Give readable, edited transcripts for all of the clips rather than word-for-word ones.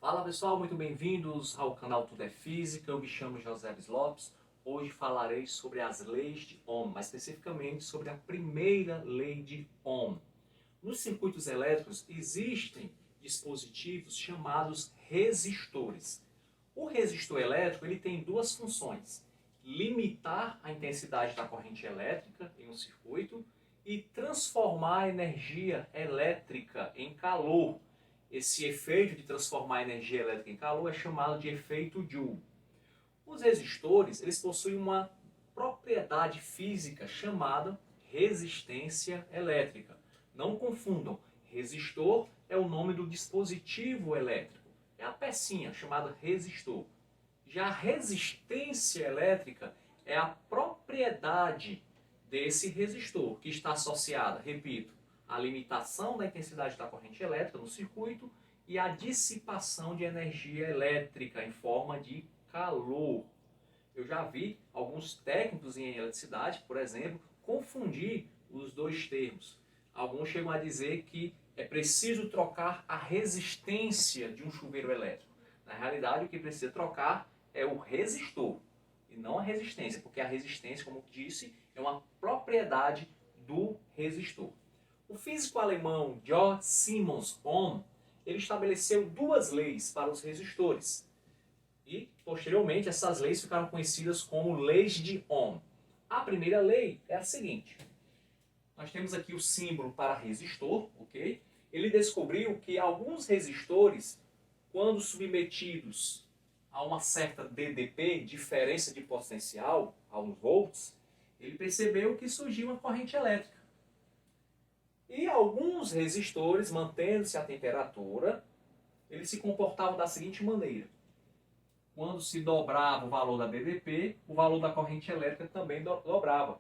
Fala pessoal, muito bem-vindos ao canal Tudo é Física. Eu me chamo José Lopes. Hoje falarei sobre as leis de Ohm, mais especificamente sobre a primeira lei de Ohm. Nos circuitos elétricos existem dispositivos chamados resistores. O resistor elétrico ele tem duas funções: limitar a intensidade da corrente elétrica em um circuito e transformar a energia elétrica em calor. Esse efeito de transformar a energia elétrica em calor é chamado de efeito Joule. Os resistores eles possuem uma propriedade física chamada resistência elétrica. Não confundam, resistor é o nome do dispositivo elétrico, é a pecinha chamada resistor. Já a resistência elétrica é a propriedade desse resistor, que está associada, repito, à limitação da intensidade da corrente elétrica no circuito e à dissipação de energia elétrica em forma de calor. Eu já vi alguns técnicos em eletricidade, por exemplo, confundir os dois termos. Alguns chegam a dizer que é preciso trocar a resistência de um chuveiro elétrico. Na realidade, o que precisa trocar é o resistor e não a resistência, porque a resistência, como eu disse, é uma propriedade do resistor. O físico alemão Georg Simons Ohm, ele estabeleceu duas leis para os resistores. E, posteriormente, essas leis ficaram conhecidas como leis de Ohm. A primeira lei é a seguinte. Nós temos aqui o símbolo para resistor, ok? Ele descobriu que alguns resistores, quando submetidos a uma certa DDP, diferença de potencial, a uns volts, ele percebeu que surgiu uma corrente elétrica. E alguns resistores, mantendo-se a temperatura, eles se comportavam da seguinte maneira. Quando se dobrava o valor da DDP, o valor da corrente elétrica também dobrava.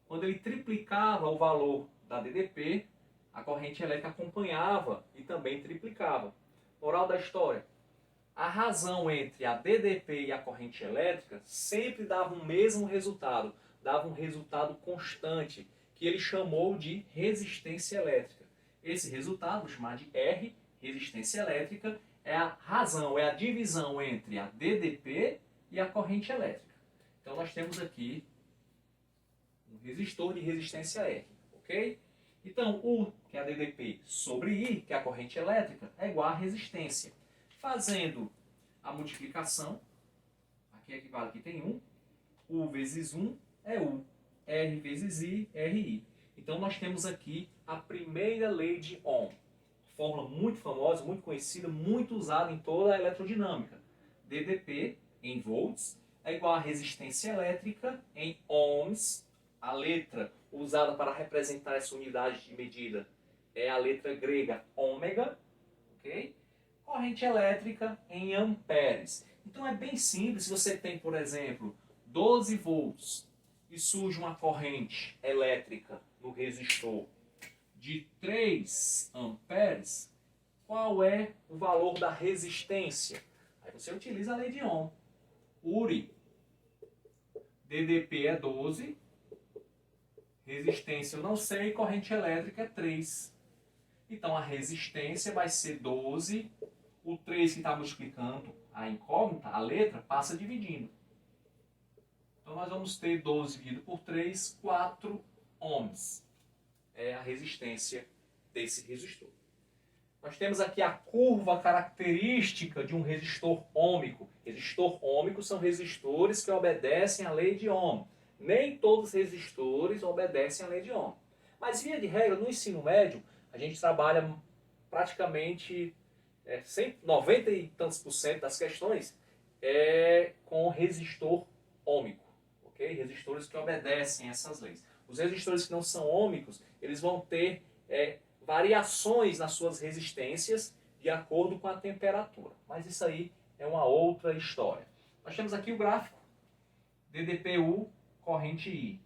Quando ele triplicava o valor da DDP, a corrente elétrica acompanhava e também triplicava. Moral da história: a razão entre a DDP e a corrente elétrica sempre dava o mesmo resultado, dava um resultado constante, que ele chamou de resistência elétrica. Esse resultado, vou chamar de R, resistência elétrica, é a razão, é a divisão entre a DDP e a corrente elétrica. Então nós temos aqui um resistor de resistência R, ok? Então U, que é a DDP, sobre I, que é a corrente elétrica, é igual a resistência. Fazendo a multiplicação, aqui equivale, aqui tem 1, U vezes 1 é U, R vezes I, RI. Então nós temos aqui a primeira lei de Ohm. Fórmula muito famosa, muito conhecida, muito usada em toda a elerodinâmica. DDP em volts é igual a resistência elétrica em ohms. A letra usada para representar essa unidade de medida é a letra grega ômega, ok? Corrente elétrica em amperes. Então é bem simples. Se você tem, por exemplo, 12 volts e surge uma corrente elétrica no resistor de 3 amperes, qual é o valor da resistência? Aí você utiliza a lei de Ohm. URI, DDP é 12, resistência eu não sei, corrente elétrica é 3. Então a resistência vai ser 12, o 3 que está multiplicando a incógnita, a letra, passa dividindo. Então nós vamos ter 12 dividido por 3, 4 ohms. É a resistência desse resistor. Nós temos aqui a curva característica de um resistor ôhmico. Resistor ôhmico são resistores que obedecem à lei de Ohm. Nem todos os resistores obedecem à lei de Ohm. Mas, via de regra, no ensino médio, a gente trabalha praticamente 90 e tantos por cento das questões com resistor ôhmico. Okay? Resistores que obedecem a essas leis. Os resistores que não são ôhmicos, eles vão ter variações nas suas resistências de acordo com a temperatura. Mas isso aí é uma outra história. Nós temos aqui o gráfico. DDPU, corrente I.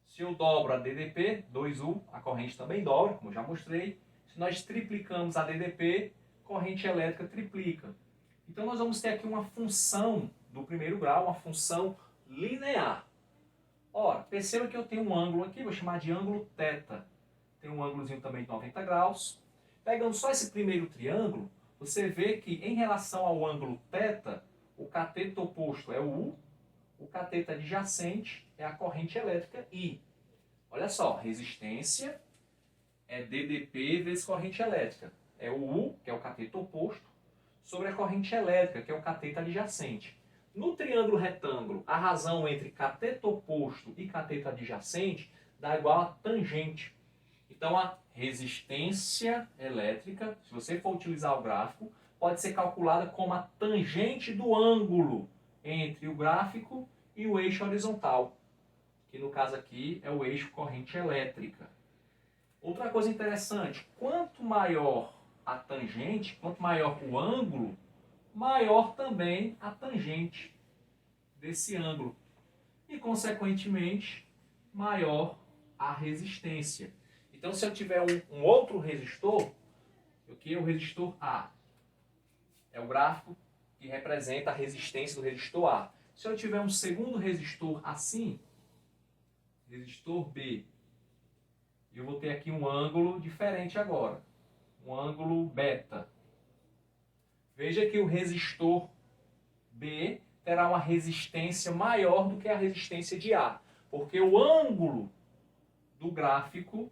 Se eu dobro a DDP, 2U, a corrente também dobra, como eu já mostrei. Se nós triplicamos a DDP, corrente elétrica triplica. Então nós vamos ter aqui uma função do primeiro grau, uma função linear. Ora, perceba que eu tenho um ângulo aqui, vou chamar de ângulo θ. Tem um ângulozinho também de 90 graus. Pegando só esse primeiro triângulo, você vê que em relação ao ângulo θ, o cateto oposto é o U, o cateto adjacente é a corrente elétrica I. Olha só, resistência é DDP vezes corrente elétrica. É o U, que é o cateto oposto, sobre a corrente elétrica, que é o cateto adjacente. No triângulo retângulo, a razão entre cateto oposto e cateto adjacente dá igual a tangente. Então, a resistência elétrica, se você for utilizar o gráfico, pode ser calculada como a tangente do ângulo entre o gráfico e o eixo horizontal, que no caso aqui é o eixo corrente elétrica. Outra coisa interessante, quanto maior a tangente, quanto maior o ângulo, maior também a tangente desse ângulo. E, consequentemente, maior a resistência. Então, se eu tiver um outro resistor, aqui é o resistor A. É o gráfico que representa a resistência do resistor A. Se eu tiver um segundo resistor assim, resistor B, eu vou ter aqui um ângulo diferente agora. Um ângulo beta. Veja que o resistor B terá uma resistência maior do que a resistência de A, porque o ângulo do gráfico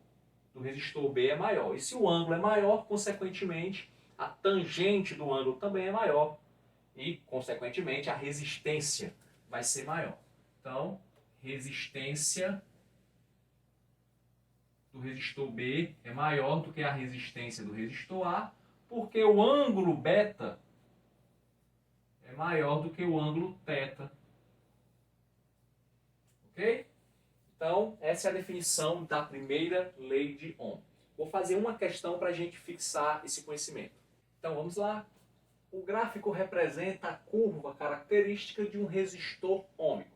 do resistor B é maior. E se o ângulo é maior, consequentemente, a tangente do ângulo também é maior. E, consequentemente, a resistência vai ser maior. Então, resistência do resistor B é maior do que a resistência do resistor A, porque o ângulo beta é maior do que o ângulo θ. Ok? Então, essa é a definição da primeira lei de Ohm. Vou fazer uma questão para a gente fixar esse conhecimento. Então, vamos lá. O gráfico representa a curva característica de um resistor ôhmico.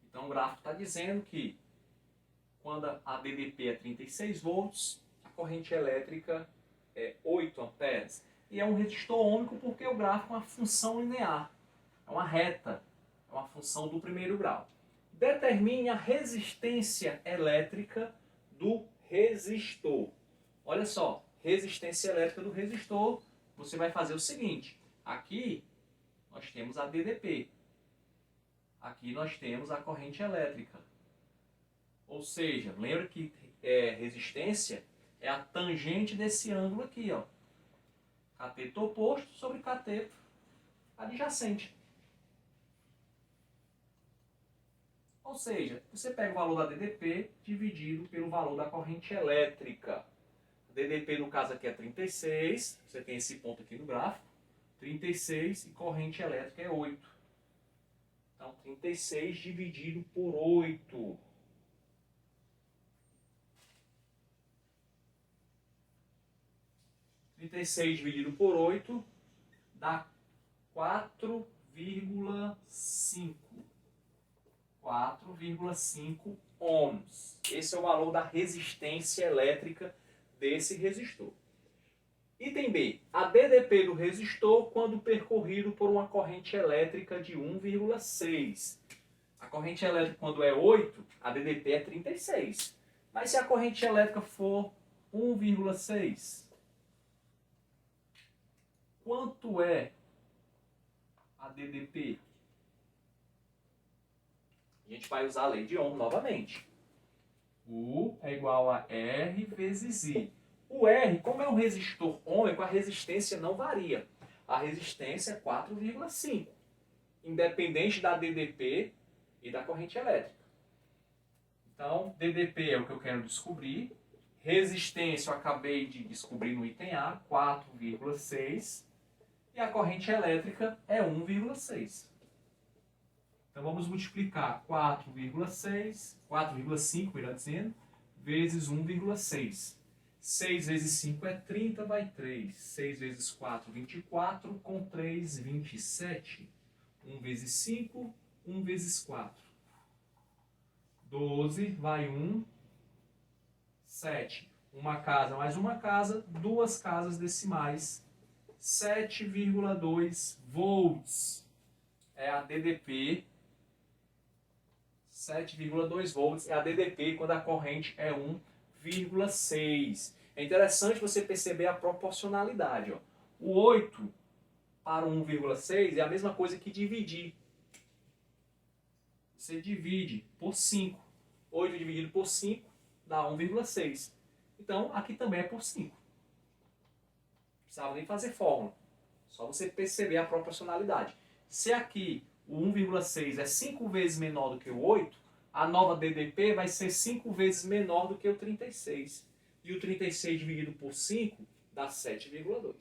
Então, o gráfico está dizendo que quando a DDP é 36 volts, a corrente elétrica é 8 amperes. E é um resistor ôhmico porque o gráfico é uma função linear, é uma reta, é uma função do primeiro grau. Determine a resistência elétrica do resistor. Olha só, resistência elétrica do resistor, você vai fazer o seguinte. Aqui nós temos a DDP. Aqui nós temos a corrente elétrica. Ou seja, lembra que resistência é a tangente desse ângulo aqui, ó. Cateto oposto sobre cateto adjacente. Ou seja, você pega o valor da DDP dividido pelo valor da corrente elétrica. A DDP, no caso aqui, é 36. Você tem esse ponto aqui no gráfico. 36 e corrente elétrica é 8. Então, 36 dividido por 8. Dividido por 8 dá 4,5. 4,5 ohms. Esse é o valor da resistência elétrica desse resistor. Item B. A DDP do resistor quando percorrido por uma corrente elétrica de 1,6. A corrente elétrica quando é 8, a DDP é 36. Mas se a corrente elétrica for 1,6, quanto é a DDP? A gente vai usar a lei de Ohm novamente. U é igual a R vezes I. O R, como é um resistor ôhmico, a resistência não varia. A resistência é 4,5, independente da DDP e da corrente elétrica. Então, DDP é o que eu quero descobrir. Resistência eu acabei de descobrir no item A, 4,6. E a corrente elétrica é 1,6. Então, vamos multiplicar 4,5, melhor dizendo, vezes 1,6. 6 vezes 5 é 30, vai 3. 6 vezes 4, 24, com 3, 27. 1 vezes 5, 1 vezes 4. 12, vai 1, 7. Uma casa mais uma casa, duas casas decimais. 7,2 volts é a DDP. 7,2 volts é a DDP quando a corrente é 1,6. É interessante você perceber a proporcionalidade. Ó. O 8 para o 1,6 é a mesma coisa que dividir. Você divide por 5. 8 dividido por 5 dá 1,6. Então, aqui também é por 5. Não precisava nem fazer fórmula. Só você perceber a proporcionalidade. Se aqui o 1,6 é 5 vezes menor do que o 8, a nova DDP vai ser 5 vezes menor do que o 36. E o 36 dividido por 5 dá 7,2.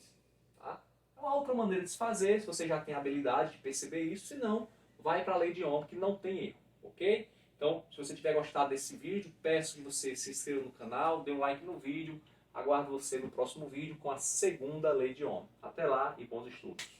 Tá? É uma outra maneira de se fazer, se você já tem a habilidade de perceber isso. Se não, vai para a lei de Ohm, que não tem erro. Ok? Então, se você tiver gostado desse vídeo, peço que você se inscreva no canal, dê um like no vídeo. Aguardo você no próximo vídeo com a segunda lei de Ohm. Até lá e bons estudos!